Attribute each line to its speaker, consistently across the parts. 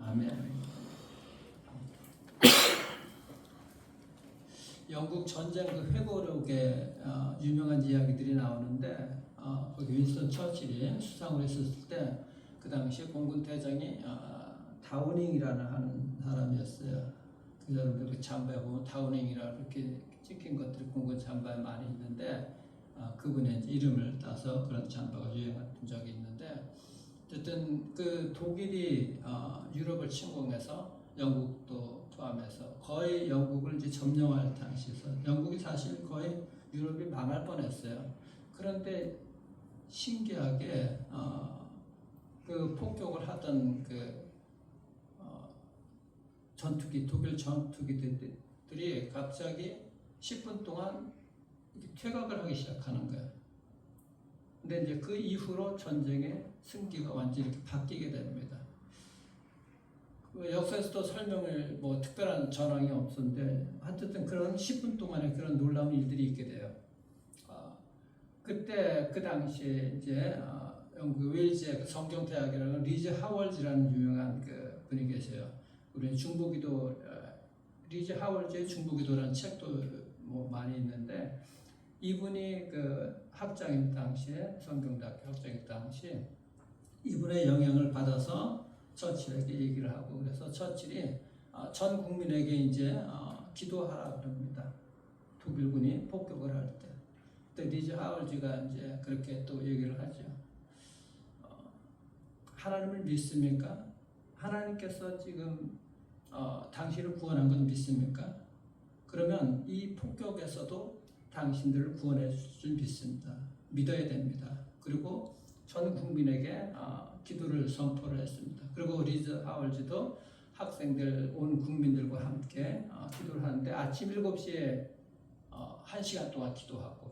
Speaker 1: 아멘. 영국 전쟁 그 회고록에 유명한 이야기들이 나오는데 거기 윈스턴 처칠이 수상을 했었을 때 그 당시 공군 대장이 다우닝이라는 하는 사람이었어요. 그 여러분들 그 잠바에 보면 다우닝이라 그렇게 찍힌 것들이 공군 잠바에 많이 있는데 그분의 이름을 따서 그런 잠바가 유행한 적이 있는데 어쨌든 그 독일이 유럽을 침공해서 영국도 포함해서 거의 영국을 이제 점령할 당시에서 영국이 사실 거의 유럽이 망할 뻔했어요. 그런데 신기하게 그 폭격을 하던 그 전투기 독일 전투기들이 갑자기 10분 동안 퇴각을 하기 시작하는 거예요. 근데 이제 그 이후로 전쟁의 승기가 완전히 이렇게 바뀌게 됩니다. 그 역사에서도 설명을 뭐 특별한 전황이 없었는데 하여튼 그런 10분 동안의 그런 놀라운 일들이 있게 돼요. 그때 그 당시에 이제 영국 웨일즈의 성경대학이라는 리즈 하월즈라는 유명한 그 분이 계세요. 우리 중보기도 리즈 하월즈의 중보기도라는 책도 뭐 많이 있는데 이분이 그 학장인 당시에 성경대학교 학장인 당시 이분의 영향을 받아서 처칠에게 얘기를 하고 그래서 처칠이 전 국민에게 이제 기도하라 그럽니다. 독일군이 폭격을 할 때. 그때 리즈 하월즈가 이제 그렇게 또 얘기를 하죠. 하나님을 믿습니까? 하나님께서 지금 당신을 구원한 건 믿습니까? 그러면 이 폭격에서도 당신들을 구원해 줄 줄 믿습니다. 믿어야 됩니다. 그리고 전 국민에게 기도를 선포를 했습니다. 그리고 리즈 하월즈도 학생들 온 국민들과 함께 기도를 하는데 아침 7시에 1시간 동안 기도하고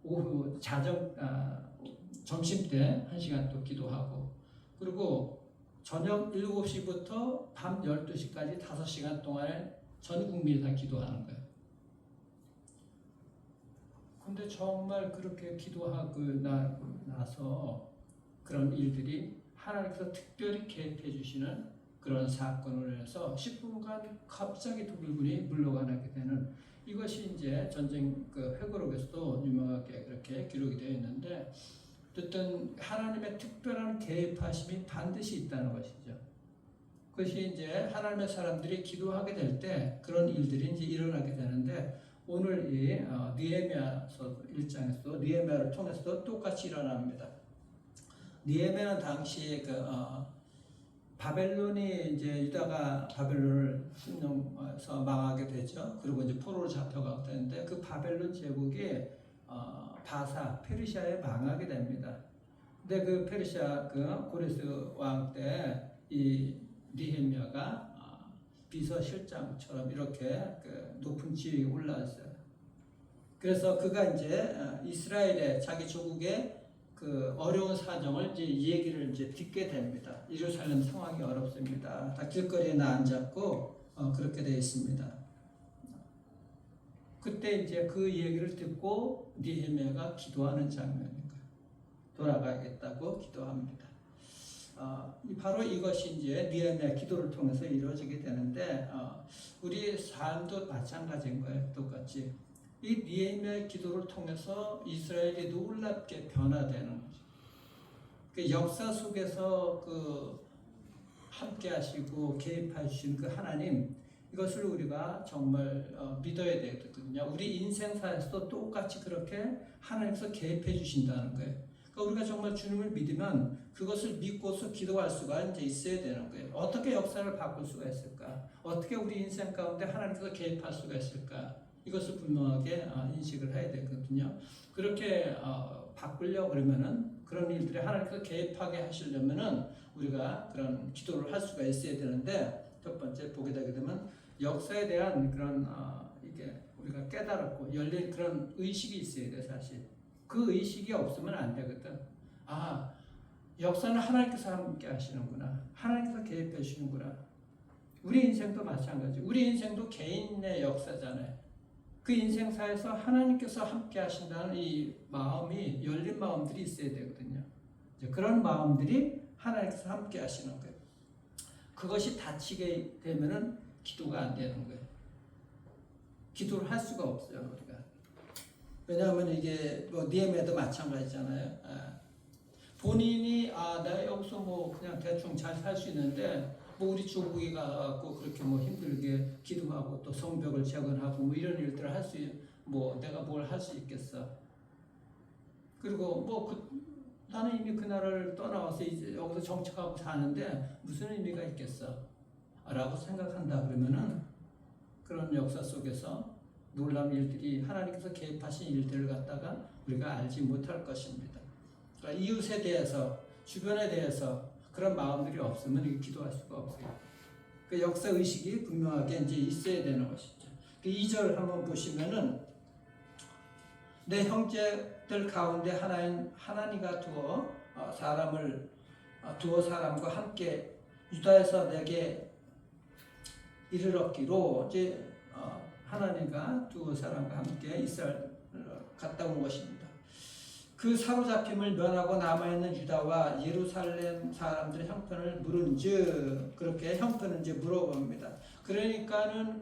Speaker 1: 오후 점심 때 1시간 또 기도하고 그리고 저녁 7시부터 밤 12시까지 5시간 동안에 전 국민이 다 기도하는 거예요. 근데 정말 그렇게 기도하고 나서 그런 일들이 하나님께서 특별히 개입해 주시는 그런 사건을 해서 10분간 갑자기 독일군이 물러가게 되는 이것이 이제 전쟁 그 회고록에서도 유명하게 그렇게 기록이 되어 있는데 어쨌든 하나님의 특별한 개입하심이 반드시 있다는 것이죠. 그것이 이제 하나님의 사람들이 기도하게 될 때 그런 일들이 이제 일어나게 되는데 오늘 이 느헤미야서 1장에서도 느헤미야를 통해서도 똑같이 일어납니다. 느헤미야는 당시 그 바벨론이 이제 유다가 바벨론을 침공해서 망하게 되죠. 그리고 이제 포로로 잡혀가게 되는데 그 바벨론 제국이 바사 페르시아에 망하게 됩니다. 근데 그 페르시아 그 고레스 왕 때 이 느헤미야가 비서실장처럼 이렇게 그 높은 지위에 올라왔어요. 그래서 그가 이제 이스라엘의 자기 조국의 그 어려운 사정을 이제 얘기를 이제 듣게 됩니다. 예루살렘 상황이 어렵습니다. 다 길거리에 앉았고 그렇게 되어 있습니다. 그때 이제 그 얘기를 듣고 느헤미야가 기도하는 장면인 거예요. 돌아가야겠다고 기도합니다. 바로 이것이 이제 느헤미야 기도를 통해서 이루어지게 되는데 우리 삶도 마찬가지인 거예요. 똑같이 이 느헤미야의 기도를 통해서 이스라엘이 놀랍게 변화되는 거죠. 그 역사 속에서 그 함께하시고 개입하신 그 하나님 이것을 우리가 정말 믿어야 되거든요. 우리 인생사에서도 똑같이 그렇게 하나님께서 개입해 주신다는 거예요. 그러니까 우리가 정말 주님을 믿으면 그것을 믿고서 기도할 수가 이제 있어야 되는 거예요. 어떻게 역사를 바꿀 수가 있을까? 어떻게 우리 인생 가운데 하나님께서 개입할 수가 있을까? 이것을 분명하게 인식을 해야 되거든요. 그렇게 바꾸려고 그러면은 그런 일들이 하나님께서 개입하게 하시려면은 우리가 그런 기도를 할 수가 있어야 되는데 첫 번째 보게 되게 되면 역사에 대한 그런 이게 우리가 깨달았고 열린 그런 의식이 있어야 돼 사실. 그 의식이 없으면 안 되거든. 역사는 하나님께서 함께 하시는구나. 하나님께서 개입해 주시는구나. 우리 인생도 마찬가지. 우리 인생도 개인의 역사잖아요. 그 인생사에서 하나님께서 함께 하신다는 이 마음이 열린 마음들이 있어야 되거든요. 그런 마음들이 하나님께서 함께 하시는 거예요. 그것이 닫히게 되면은 기도가 안 되는 거예요. 기도를 할 수가 없어요, 우리가. 왜냐하면 이게 뭐 니에미아도 마찬가지잖아요. 본인이 내가 여기서 뭐 그냥 대충 잘 살 수 있는데 뭐 우리 조국에 가고 그렇게 뭐 힘들게 기도하고 또 성벽을 재건하고 뭐 이런 일들을 할 수 뭐 내가 뭘 할 수 있겠어. 그리고 뭐 나는 이미 그 나라를 떠나와서 이제 여기서 정착하고 사는데 무슨 의미가 있겠어? 라고 생각한다 그러면은 그런 역사 속에서 놀라운 일들이 하나님께서 개입하신 일들을 갖다가 우리가 알지 못할 것입니다. 그러니까 이웃에 대해서 주변에 대해서 그런 마음들이 없으면 이게 기도할 수가 없어요. 그 역사 의식이 분명하게 이제 있어야 되는 것이죠. 그 2절 한번 보시면은 내 형제들 가운데 하나님과 두어 사람과 함께 유다에서 내게 이르렀기로 이제 하나님과 두어 사람과 함께 이스라엘 갔다 온 것입니다. 그 사로잡힘을 면하고 남아있는 유다와 예루살렘 사람들의 형편을 물은즉 그렇게 형편을 이제 물어봅니다. 그러니까는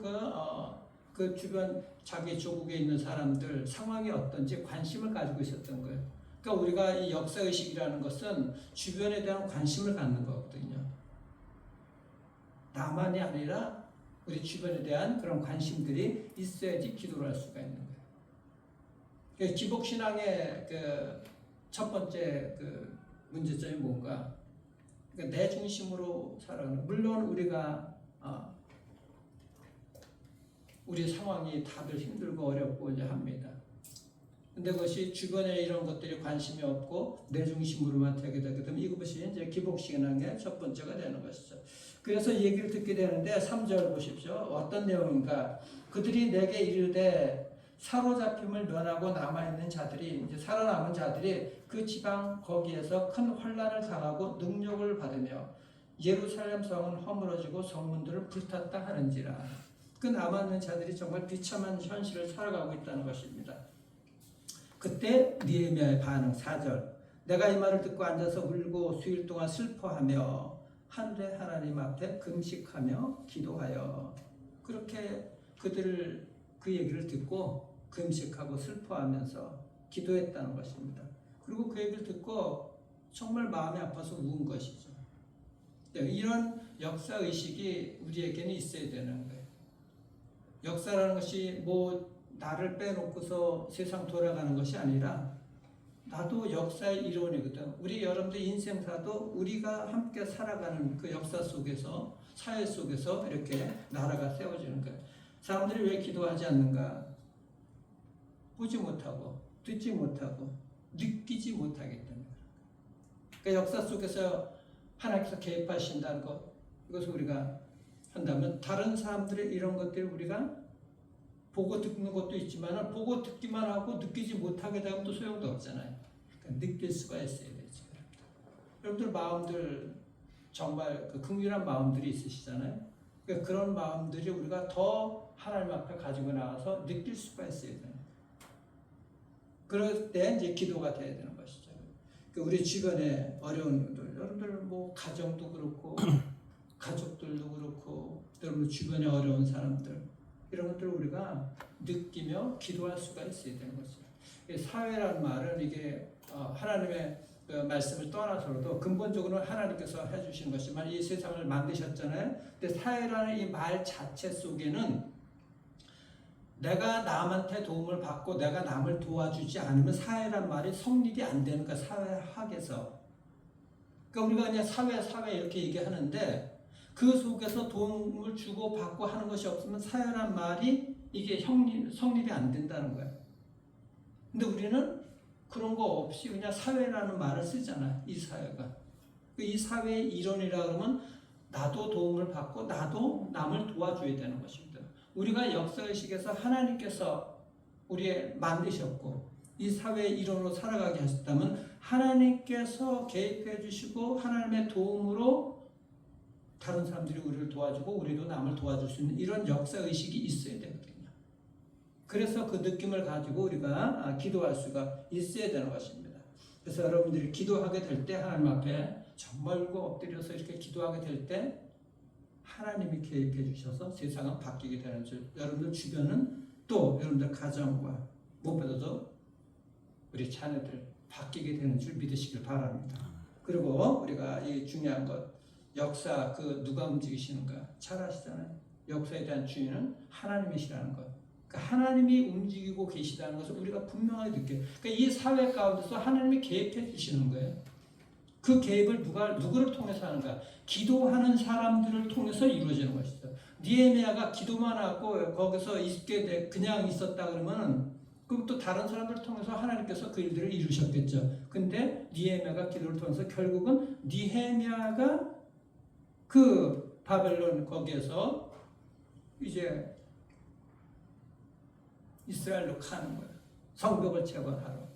Speaker 1: 그 주변 자기 조국에 있는 사람들 상황이 어떤지 관심을 가지고 있었던 거예요. 그러니까 우리가 이 역사의식이라는 것은 주변에 대한 관심을 갖는 거거든요. 나만이 아니라 우리 주변에 대한 그런 관심들이 있어야지 기도를 할 수가 있는 거예요. 기복신앙의 그 첫 번째 그 문제점이 뭔가? 그러니까 내 중심으로 살아가는. 물론 우리가 우리 상황이 다들 힘들고 어렵고 이제 합니다. 근데 그것이 주변에 이런 것들이 관심이 없고 내 중심으로만 되게 되게 되면 이것이 이제 기복신앙의 첫 번째가 되는 것이죠. 그래서 얘기를 듣게 되는데 3절 보십시오. 어떤 내용인가? 그들이 내게 이르되 사로잡힘을 면하고 남아있는 자들이 이제 살아남은 자들이 그 지방 거기에서 큰 환난을 당하고 능력을 받으며 예루살렘 성은 허물어지고 성문들을 불탔다 하는지라. 그 남아있는 자들이 정말 비참한 현실을 살아가고 있다는 것입니다. 그때 느헤미야의 반응 4절. 내가 이 말을 듣고 앉아서 울고 수일 동안 슬퍼하며 하늘의 하나님 앞에 금식하며 기도하여. 그렇게 그들을 그 얘기를 듣고 금식하고 슬퍼하면서 기도했다는 것입니다. 그리고 그 얘기를 듣고 정말 마음이 아파서 운 것이죠. 이런 역사의식이 우리에게는 있어야 되는 거예요. 역사라는 것이 뭐 나를 빼놓고서 세상 돌아가는 것이 아니라 나도 역사의 일원이거든. 우리 여러분들 인생사도 우리가 함께 살아가는 그 역사 속에서 사회 속에서 이렇게 나라가 세워지는 거예요. 사람들이 왜 기도하지 않는가? 보지 못하고 듣지 못하고 느끼지 못하기 때문에. 그러니까 역사 속에서 하나님께서 개입하신다는 것, 이것을 우리가 한다면 다른 사람들의 이런 것들을 우리가 보고 듣는 것도 있지만 보고 듣기만 하고 느끼지 못하게 되면 또 소용도 없잖아요. 그러니까 느낄 수가 있어야 되죠. 여러분들 마음들 정말 그 긍휼한 마음들이 있으시잖아요. 그러니까 그런 마음들이 우리가 더 하나님 앞에 가지고 나와서 느낄 수가 있어야 돼요. 그럴 때 이제 기도가 돼야 되는 것이죠. 그러니까 우리 주변에 어려운 분들, 여러분들 뭐 가정도 그렇고 가족들도 그렇고 여러분 주변에 어려운 사람들 이런 것들을 우리가 느끼며 기도할 수가 있어야 되는 거죠. 사회라는 말은 이게 하나님의 그 말씀을 떠나서도 근본적으로 하나님께서 해주신 것이지만 이 세상을 만드셨잖아요. 근데 사회라는 이 말 자체 속에는 내가 남한테 도움을 받고 내가 남을 도와주지 않으면 사회란 말이 성립이 안 되는 거야. 사회학에서. 그러니까 우리가 그냥 사회 이렇게 얘기하는데 그 속에서 도움을 주고 받고 하는 것이 없으면 사회란 말이 이게 성립이 안 된다는 거예요. 근데 우리는 그런 거 없이 그냥 사회라는 말을 쓰잖아. 이 사회가. 이 사회의 일원이라 그러면 나도 도움을 받고 나도 남을 도와줘야 되는 것입니다. 우리가 역사의식에서 하나님께서 우리 만드셨고 이 사회의 일원으로 살아가게 하셨다면 하나님께서 개입해 주시고 하나님의 도움으로 다른 사람들이 우리를 도와주고 우리도 남을 도와줄 수 있는 이런 역사의식이 있어야 되거든요. 그래서 그 느낌을 가지고 우리가 기도할 수가 있어야 되는 것입니다. 그래서 여러분들이 기도하게 될 때 하나님 앞에 정말 엎드려서 이렇게 기도하게 될 때 하나님이 개입해 주셔서 세상은 바뀌게 되는 줄, 여러분들 주변은 또 여러분들 가정과 무엇보다도 우리 자녀들 바뀌게 되는 줄 믿으시길 바랍니다. 그리고 우리가 이 중요한 것, 역사 그 누가 움직이시는가 잘 아시잖아요. 역사에 대한 주인은 하나님이시라는 것. 그러니까 하나님이 움직이고 계시다는 것을 우리가 분명하게 느껴요. 그러니까 이 사회 가운데서 하나님이 개입해 주시는 거예요. 그 개입을 누구를 통해서 하는가? 기도하는 사람들을 통해서 이루어지는 것이죠. 느헤미야가 기도만 하고 거기서 그냥 있었다 그러면 그럼 또 다른 사람들을 통해서 하나님께서 그 일들을 이루셨겠죠. 근데 느헤미야가 기도를 통해서 결국은 느헤미야가 그 바벨론 거기에서 이제 이스라엘로 가는 거예요. 성벽을 재건하러.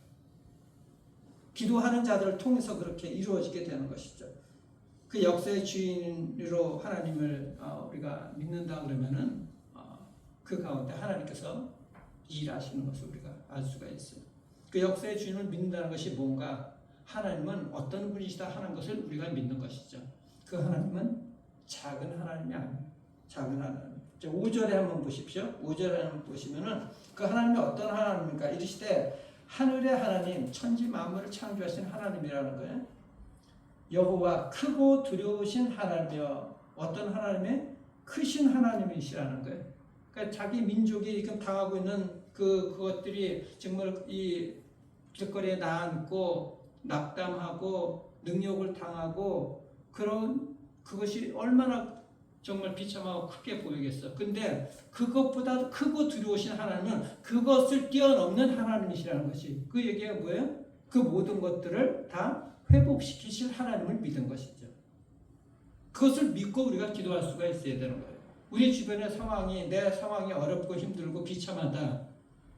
Speaker 1: 기도하는 자들을 통해서 그렇게 이루어지게 되는 것이죠. 그 역사의 주인으로 하나님을 우리가 믿는다 그러면은 그 가운데 하나님께서 일하시는 것을 우리가 알 수가 있어요. 그 역사의 주인을 믿는다는 것이 뭔가? 하나님은 어떤 분이시다 하는 것을 우리가 믿는 것이죠. 그 하나님은 작은 하나님이 아니에요. 작은 하나님. 5절에 한번 보십시오. 5절에 한번 보시면은 그 하나님이 어떤 하나님입니까? 이르시되 하늘의 하나님, 천지 만물을 창조하신 하나님이라는 거예요. 여호와 크고 두려우신 하나님이여. 어떤 하나님의? 크신 하나님이시라는 거예요. 그러니까 자기 민족이 지금 당하고 있는 그것들이 정말 이 길거리에 나앉고 낙담하고 능욕을 당하고 그것이 얼마나 정말 비참하고 크게 보이겠어. 근데 그것보다 크고 두려우신 하나님은 그것을 뛰어넘는 하나님이시라는 것이, 그 얘기가 뭐예요? 그 모든 것들을 다 회복시키실 하나님을 믿은 것이죠. 그것을 믿고 우리가 기도할 수가 있어야 되는 거예요. 우리 주변의 상황이, 내 상황이 어렵고 힘들고 비참하다.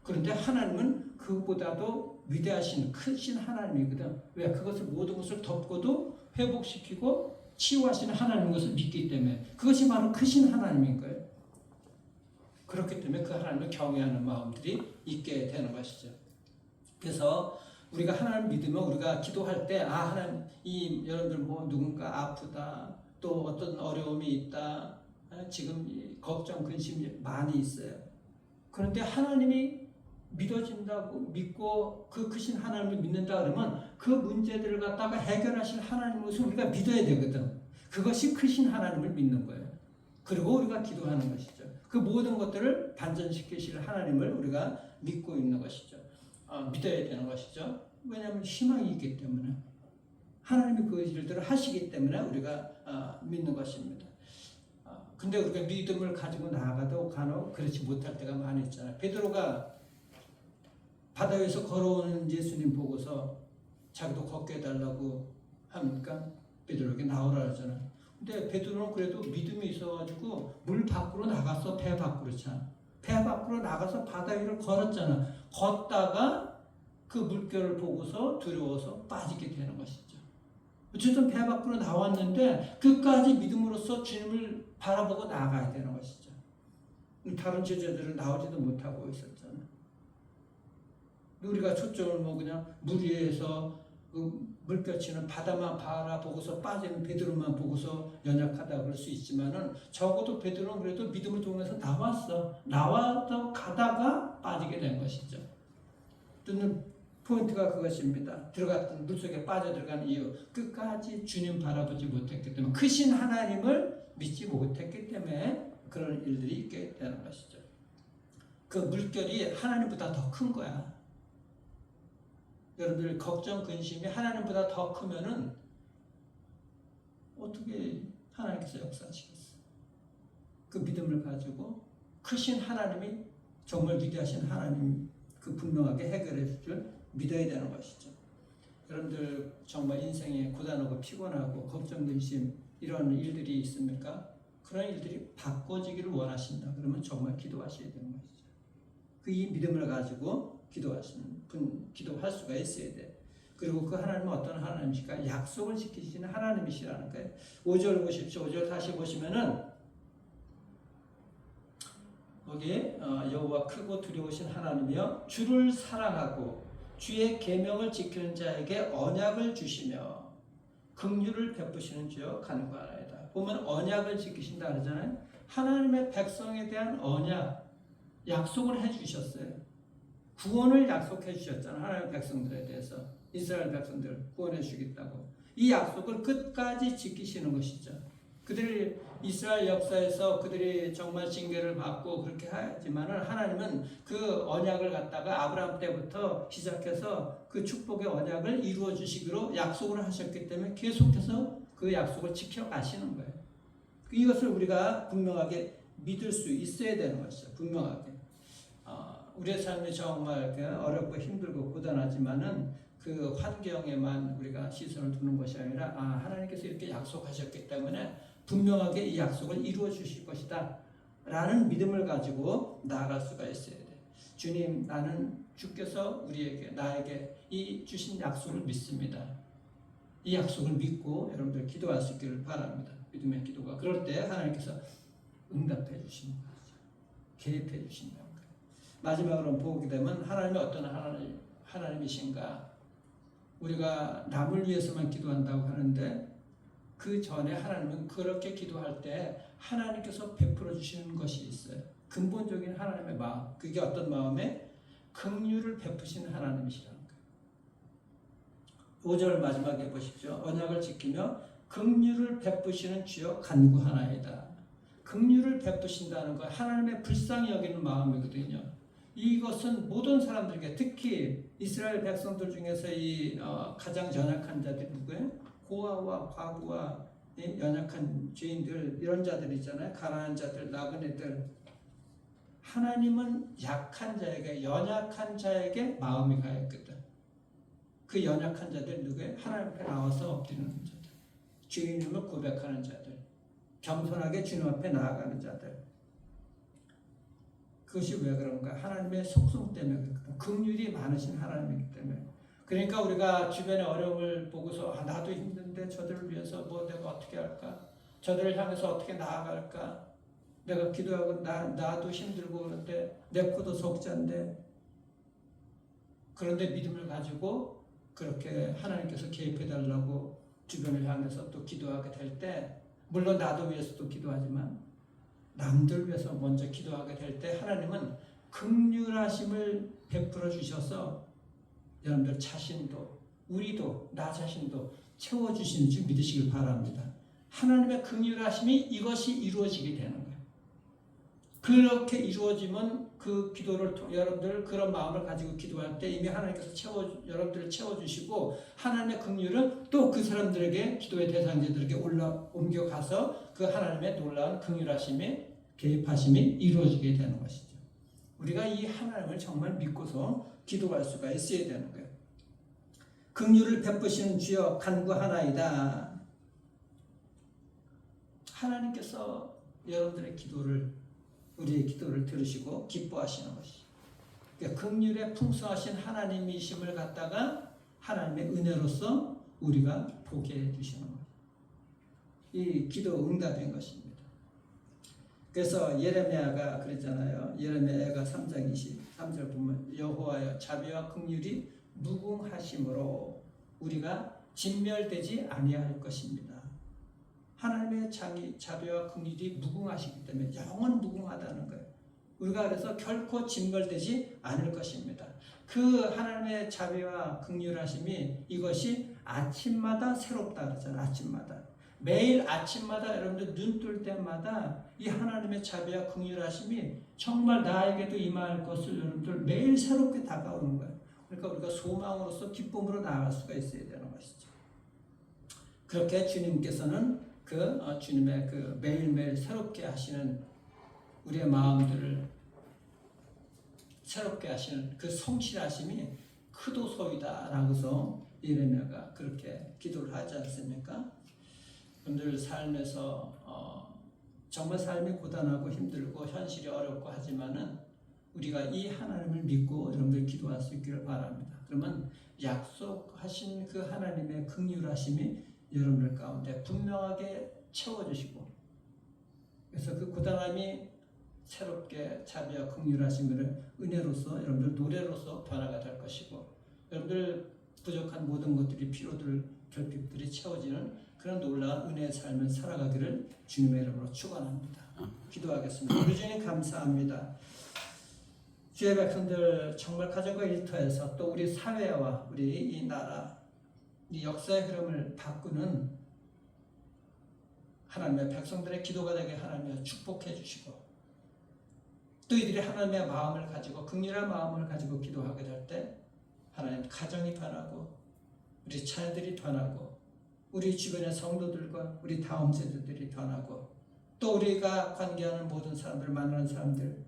Speaker 1: 그런데 하나님은 그보다도 위대하신 크신 하나님이거든. 왜? 그것을 모든 것을 덮고도 회복시키고 치유하시는 하나님인 것을 믿기 때문에, 그것이 바로 크신 하나님인 거예요. 그렇기 때문에 그 하나님을 경외하는 마음들이 있게 되는 것이죠. 그래서 우리가 하나님을 믿으면 우리가 기도할 때 하나님, 여러분들 뭐 누군가 아프다, 또 어떤 어려움이 있다, 지금 걱정 근심이 많이 있어요. 그런데 하나님이 믿어진다고 믿고 그 크신 하나님을 믿는다 그러면 그 문제들을 갖다가 해결하실 하나님을 우리가 믿어야 되거든. 그것이 크신 하나님을 믿는 거예요. 그리고 우리가 기도하는 것이죠. 그 모든 것들을 반전시키실 하나님을 우리가 믿고 있는 것이죠. 믿어야 되는 것이죠. 왜냐하면 희망이 있기 때문에, 하나님이 그 일들을 하시기 때문에 우리가 믿는 것입니다. 근데 우리가 믿음을 가지고 나아가도 간혹 그렇지 못할 때가 많이 있잖아요. 베드로가 바다 위에서 걸어오는 예수님 보고서 자기도 걷게 해달라고 하니까 베드로에게 나오라 하잖아요. 근데 베드로는 그래도 믿음이 있어가지고 물 밖으로 나갔어. 배 밖으로 차. 배 밖으로 나가서 바다 위를 걸었잖아. 걷다가 그 물결을 보고서 두려워서 빠지게 되는 것이죠. 어쨌든 배 밖으로 나왔는데 끝까지 믿음으로써 주님을 바라보고 나가야 되는 것이죠. 다른 제자들은 나오지도 못하고 있었잖아. 우리가 초점을 뭐 그냥 물 위에서 그 물결치는 바다만 바라보고서 빠지는 베드로만 보고서 연약하다 그럴 수 있지만은, 적어도 베드로는 그래도 믿음을 통해서 나와서 가다가 빠지게 된 것이죠. 듣는 포인트가 그것입니다. 들어갔던 물속에 빠져들어간 이유, 끝까지 주님 바라보지 못했기 때문에, 크신 하나님을 믿지 못했기 때문에 그런 일들이 있게 되는 것이죠. 그 물결이 하나님보다 더 큰 거야. 여러분들 걱정, 근심이 하나님보다 더 크면은 어떻게 하나님께서 역사하시겠어요? 그 믿음을 가지고 크신 하나님이 정말 위대하신 하나님, 그 분명하게 해결해 줄 믿어야 되는 것이죠. 여러분들 정말 인생에 고단하고 피곤하고 걱정, 근심 이런 일들이 있습니까? 그런 일들이 바꿔지기를 원하신다 그러면 정말 기도하셔야 되는 것이죠. 그 이 믿음을 가지고 기도할 수가 있어야 돼. 그리고 그 하나님은 어떤 하나님이실까? 약속을 지키시는 하나님이시라는 거예요. 5절 보십시오. 5절 다시 보시면은 거기에 여호와 크고 두려우신 하나님이여 주를 사랑하고 주의 계명을 지키는 자에게 언약을 주시며 긍휼을 베푸시는 주여 간구하나이다. 보면 언약을 지키신다 그러잖아요. 하나님의 백성에 대한 언약, 약속을 해주셨어요. 구원을 약속해 주셨잖아요. 하나님의 백성들에 대해서. 이스라엘 백성들을 구원해 주겠다고. 이 약속을 끝까지 지키시는 것이죠. 그들이 이스라엘 역사에서 그들이 정말 징계를 받고 그렇게 하지만은 하나님은 그 언약을 갖다가 아브라함 때부터 시작해서 그 축복의 언약을 이루어 주시기로 약속을 하셨기 때문에 계속해서 그 약속을 지켜가시는 거예요. 이것을 우리가 분명하게 믿을 수 있어야 되는 것이죠. 분명하게. 우리의 삶이 정말 어렵고 힘들고 고단하지만은 그 환경에만 우리가 시선을 두는 것이 아니라 하나님께서 이렇게 약속하셨기 때문에 분명하게 이 약속을 이루어 주실 것이다 라는 믿음을 가지고 나아갈 수가 있어야 돼. 주님, 나는 주께서 나에게 이 주신 약속을 믿습니다. 이 약속을 믿고 여러분들 기도할 수 있기를 바랍니다. 믿음의 기도가. 그럴 때 하나님께서 응답해 주시는 거죠. 개입해 주신다는 거예요. 마지막으로 보게 되면 하나님이 어떤 하나님이신가. 우리가 남을 위해서만 기도한다고 하는데 그 전에 하나님은 그렇게 기도할 때 하나님께서 베풀어 주시는 것이 있어요. 근본적인 하나님의 마음. 그게 어떤 마음에? 긍휼을 베푸시는 하나님이시라는 거예요. 5절 마지막에 보십시오. 언약을 지키며 긍휼을 베푸시는 주여 간구하나이다. 긍휼을 베푸신다는 거 하나님의 불쌍히 여기는 마음이거든요. 이것은 모든 사람들에게, 특히 이스라엘 백성들 중에서 가장 연약한 자들이 누구예요? 고아와 과부와 연약한 죄인들, 이런 자들 있잖아요. 가난한 자들, 나그네들. 하나님은 약한 자에게, 연약한 자에게 마음이 가있거든. 그 연약한 자들 누구예요? 하나님 앞에 나와서 엎드리는 자들, 죄인임을 고백하는 자들, 겸손하게 주님 앞에 나아가는 자들. 그것이 왜 그런가? 하나님의 속성 때문에 그렇거든. 긍휼이 많으신 하나님이기 때문에. 그러니까 우리가 주변의 어려움을 보고서 나도 힘든데 저들을 위해서 내가 어떻게 할까? 저들을 향해서 어떻게 나아갈까? 내가 기도하고 나도 힘들고 그런데 내 코도 속잔데. 그런데 믿음을 가지고 그렇게 하나님께서 개입해달라고 주변을 향해서 또 기도하게 될 때, 물론 나도 위해서도 기도하지만 남들 위해서 먼저 기도하게 될 때 하나님은 긍휼하심을 베풀어 주셔서 여러분들 자신도, 우리도, 나 자신도 채워주시는 줄 믿으시길 바랍니다. 하나님의 긍휼하심이 이것이 이루어지게 되는 거예요. 그렇게 이루어지면 그 기도를 여러분들 그런 마음을 가지고 기도할 때 이미 하나님께서 여러분들을 채워주시고 하나님의 긍휼은 또 그 사람들에게, 기도의 대상자들에게 옮겨가서 그 하나님의 놀라운 긍휼하심이, 개입하심이 이루어지게 되는 것이죠. 우리가 이 하나님을 정말 믿고서 기도할 수가 있어야 되는 거예요. 긍휼을 베푸시는 주여 간구하나이다. 하나님께서 여러분들의 기도를, 우리의 기도를 들으시고 기뻐하시는 것이죠. 그러니까 긍휼에 풍성하신 하나님이심을 갖다가 하나님의 은혜로서 우리가 보게 해주시는 거예요. 이 기도 응답인 것입니다. 그래서 예레미야가 그랬잖아요. 예레미야가 3장 23절 보면 여호와여 자비와 긍휼이 무궁하심으로 우리가 진멸되지 아니할 것입니다. 하나님의 자비와 긍휼이 무궁하시기 때문에 영원 무궁하다는 거예요. 우리가 그래서 결코 진멸되지 않을 것입니다. 그 하나님의 자비와 긍휼하심이 이것이 아침마다 새롭다 그러잖아요. 아침마다. 매일 아침마다 여러분들 눈 뜰 때마다 이 하나님의 자비와 긍휼하심이 정말 나에게도 임할 것을 여러분들 매일 새롭게 다가오는 거예요. 그러니까 우리가 소망으로서 기쁨으로 나아갈 수가 있어야 되는 것이죠. 그렇게 주님께서는 주님의 그 매일매일 새롭게 하시는 우리의 마음들을 새롭게 하시는 그 성실하심이 크도소이다라고서 예레미야가 그렇게 기도를 하지 않습니까? 여러분들 삶에서 정말 삶이 고단하고 힘들고 현실이 어렵고 하지만은 우리가 이 하나님을 믿고 여러분들 기도할 수 있기를 바랍니다. 그러면 약속하신 그 하나님의 긍휼하심이 여러분들 가운데 분명하게 채워주시고, 그래서 그 고단함이 새롭게 자비와 긍휼하심을 은혜로서 여러분들 노래로서 변화가 될 것이고, 여러분들 부족한 모든 것들이, 피로들, 결핍들이 채워지는 그런 놀라운 은혜의 삶을 살아가기를 주님의 이름으로 축원합니다. 기도하겠습니다. 우리 주님 감사합니다. 주의 백성들 정말 가정과 일터에서 또 우리 사회와 우리 이 나라 이 역사의 흐름을 바꾸는 하나님의 백성들의 기도가 되게 하나님의 축복해 주시고 또 이들이 하나님의 마음을 가지고 긍휼한 마음을 가지고 기도하게 될 때 하나님 가정이 변하고 우리 자녀들이 변하고 우리 주변의 성도들과 우리 다음 세대들이 변하고 또 우리가 관계하는 모든 사람들 만나는 사람들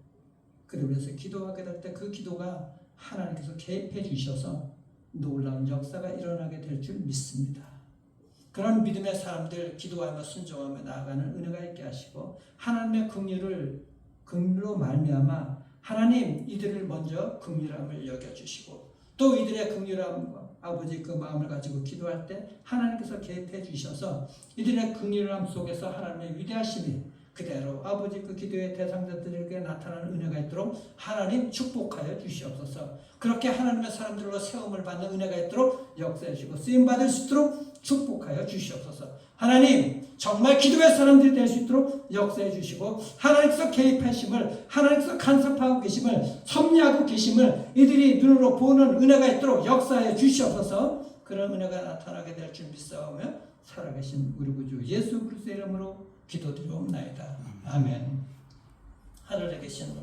Speaker 1: 그를 위해서 기도하게 될 때 그 기도가 하나님께서 개입해 주셔서 놀라운 역사가 일어나게 될 줄 믿습니다. 그런 믿음의 사람들 기도하며 순종하며 나아가는 은혜가 있게 하시고 하나님의 긍휼로 말미암아 하나님 이들을 먼저 긍휼함을 여겨주시고 또 이들의 긍휼함과 아버지 그 마음을 가지고 기도할 때 하나님께서 개입해 주셔서 이들의 긍휼함 속에서 하나님의 위대하심이 그대로 아버지 그 기도의 대상자들에게 나타나는 은혜가 있도록 하나님 축복하여 주시옵소서. 그렇게 하나님의 사람들로 세움을 받는 은혜가 있도록 역사해 주시고 쓰임받을 수 있도록 축복하여 주시옵소서. 하나님 정말 기도의 사람들이 될 수 있도록 역사해 주시고 하나님께서 개입하심을 하나님께서 간섭하고 계심을 섭리하고 계심을 이들이 눈으로 보는 은혜가 있도록 역사해 주시옵소서. 그런 은혜가 나타나게 될 줄 믿사오며 살아계신 우리 구주 예수 그리스도의 이름으로 기도드리옵나이다. 아멘. 하늘에 계신